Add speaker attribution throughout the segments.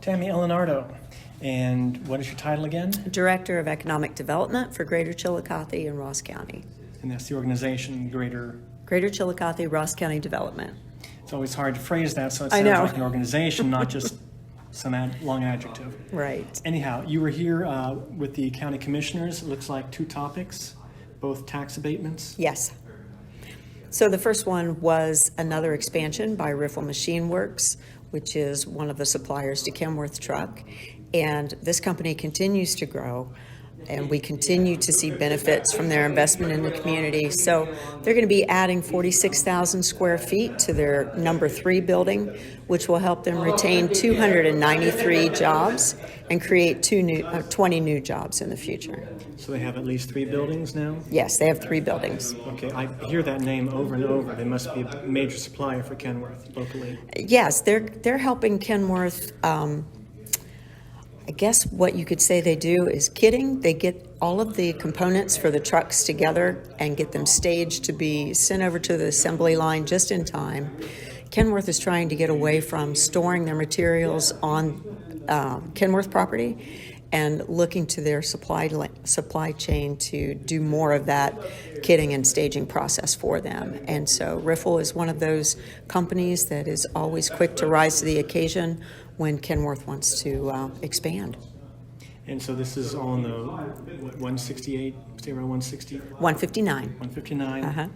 Speaker 1: Tammy Eallanardo. And what is your title again?
Speaker 2: Director of Economic Development for Greater Chillicothe and Ross County.
Speaker 1: And that's the organization, Greater
Speaker 2: Chillicothe Ross County Development.
Speaker 1: It's always hard to phrase that, so it sounds like an organization, not just some long adjective.
Speaker 2: Right.
Speaker 1: Anyhow, you were here with the county commissioners. It looks like two topics, both tax abatements.
Speaker 2: Yes. So the first one was another expansion by Riffle Machine Works, which is one of the suppliers to Kenworth Truck. And this company continues to grow, and we continue to see benefits from their investment in the community. So they're going to be adding 46,000 square feet to their number 3 building, which will help them retain 293 jobs and create 20 new jobs in the future.
Speaker 1: So they have at least 3 buildings now?
Speaker 2: Yes, they have 3 buildings.
Speaker 1: Okay, I hear that name over and over. They must be a major supplier for Kenworth locally.
Speaker 2: Yes, they're helping Kenworth. I guess what you could say they do is kitting. They get all of the components for the trucks together and get them staged to be sent over to the assembly line just in time. Kenworth is trying to get away from storing their materials on Kenworth property and looking to their supply chain to do more of that kitting and staging process for them. And so Riffle is one of those companies that is always quick to rise to the occasion when Kenworth wants to expand.
Speaker 1: And so this is on the, 168, stay around 160?
Speaker 2: 159.
Speaker 1: 159?
Speaker 2: Uh-huh.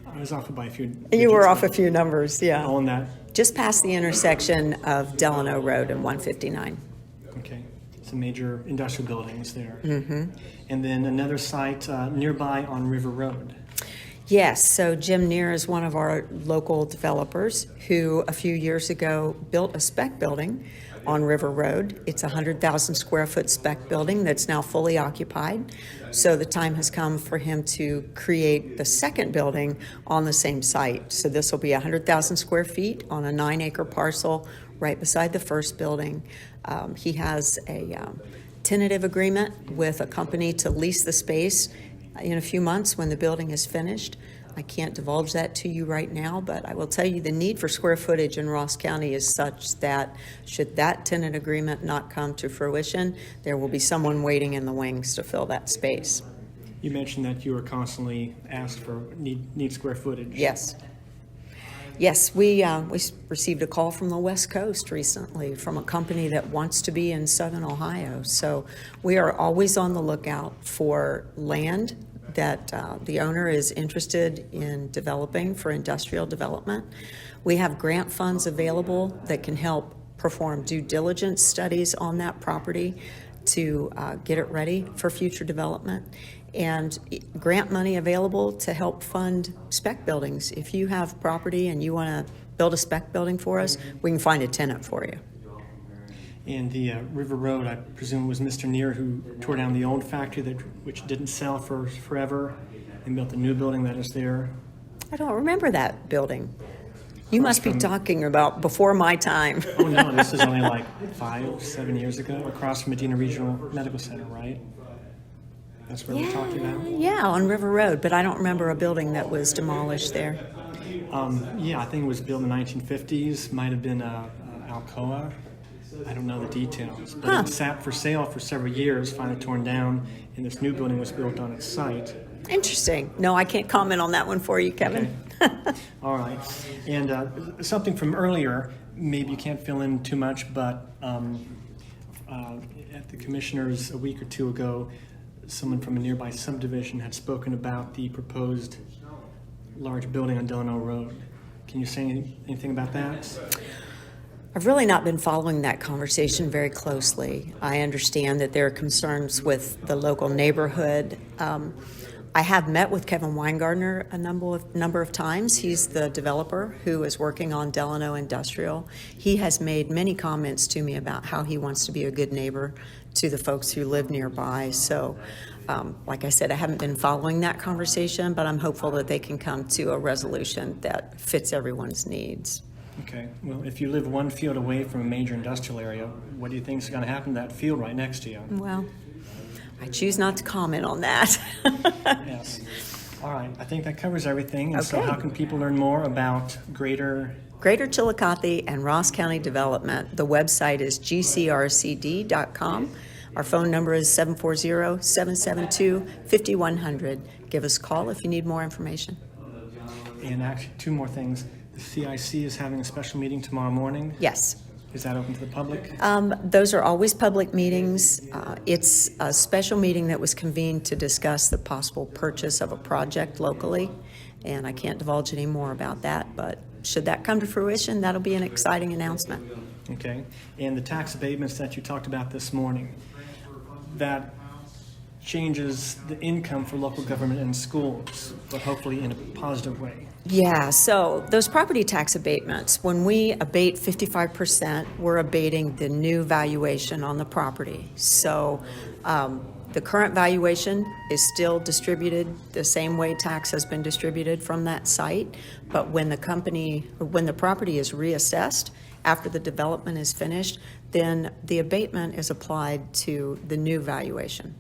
Speaker 1: I was off by a few digits.
Speaker 2: You were off a few numbers, yeah.
Speaker 1: On that?
Speaker 2: Just past the intersection of Delano Road and 159.
Speaker 1: Okay. Some major industrial buildings there.
Speaker 2: Mm-hmm.
Speaker 1: And then another site nearby on River Road.
Speaker 2: Yes, so Jim Neer is one of our local developers who a few years ago built a spec building on River Road. It's a 100,000 square foot spec building that's now fully occupied. So the time has come for him to create the second building on the same site. So this will be 100,000 square feet on a 9-acre parcel right beside the first building. He has a tentative agreement with a company to lease the space in a few months when the building is finished. I can't divulge that to you right now, but I will tell you the need for square footage in Ross County is such that should that tenant agreement not come to fruition, there will be someone waiting in the wings to fill that space.
Speaker 1: You mentioned that you were constantly asked for need square footage.
Speaker 2: Yes. Yes, we received a call from the West Coast recently from a company that wants to be in Southern Ohio. So we are always on the lookout for land that the owner is interested in developing for industrial development. We have grant funds available that can help perform due diligence studies on that property to get it ready for future development, and grant money available to help fund spec buildings. If you have property and you want to build a spec building for us, we can find a tenant for you.
Speaker 1: And the River Road, I presume, was Mr. Neer who tore down the old factory which didn't sell for forever and built a new building that is there.
Speaker 2: I don't remember that building. You must be talking about before my time.
Speaker 1: Oh no, this is only like 5-7 years ago, across from Medina Regional Medical Center, right? That's where we're talking about?
Speaker 2: Yeah, on River Road, but I don't remember a building that was demolished there.
Speaker 1: Yeah, I think it was built in the 1950s, might have been Alcoa. I don't know the details, but it sat for sale for several years, finally torn down, and this new building was built on its site.
Speaker 2: Interesting. No, I can't comment on that one for you, Kevin.
Speaker 1: Okay. All right. And something from earlier, maybe you can't fill in too much, but at the commissioners a week or two ago, someone from a nearby subdivision had spoken about the proposed large building on Delano Road. Can you say anything about that?
Speaker 2: I've really not been following that conversation very closely. I understand that there are concerns with the local neighborhood. I have met with Kevin Weingartner a number of times. He's the developer who is working on Delano Industrial. He has made many comments to me about how he wants to be a good neighbor to the folks who live nearby. So, like I said, I haven't been following that conversation, but I'm hopeful that they can come to a resolution that fits everyone's needs.
Speaker 1: Okay. Well, if you live one field away from a major industrial area, what do you think is going to happen to that field right next to you?
Speaker 2: Well, I choose not to comment on that.
Speaker 1: Yes. All right. I think that covers everything. And so
Speaker 2: Okay.
Speaker 1: how can people learn more about Greater
Speaker 2: Greater Chillicothe and Ross County Development. The website is gcrcd.com. Our phone number is 740-772-5100. Give us a call if you need more information.
Speaker 1: And actually, two more things. The CIC is having a special meeting tomorrow morning.
Speaker 2: Yes.
Speaker 1: Is that open to the public?
Speaker 2: Those are always public meetings. It's a special meeting that was convened to discuss the possible purchase of a project locally, and I can't divulge any more about that, but should that come to fruition, that'll be an exciting announcement.
Speaker 1: Okay. And the tax abatements that you talked about this morning, that changes the income for local government and schools, but hopefully in a positive way.
Speaker 2: Yeah, so those property tax abatements, when we abate 55%, we're abating the new valuation on the property. So the current valuation is still distributed the same way tax has been distributed from that site, but when the property is reassessed after the development is finished, then the abatement is applied to the new valuation.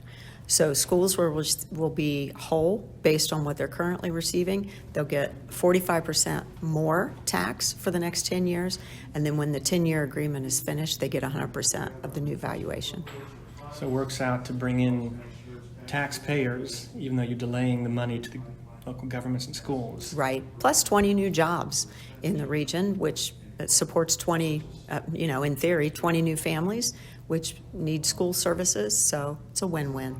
Speaker 2: So schools will be whole based on what they're currently receiving. They'll get 45% more tax for the next 10 years, and then when the 10-year agreement is finished, they get 100% of the new valuation.
Speaker 1: So it works out to bring in taxpayers, even though you're delaying the money to the local governments and schools.
Speaker 2: Right, plus 20 new jobs in the region, which supports 20, in theory, 20 new families, which need school services, so it's a win-win.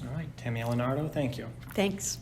Speaker 1: All right, Tammy Eallanardo, thank you.
Speaker 2: Thanks.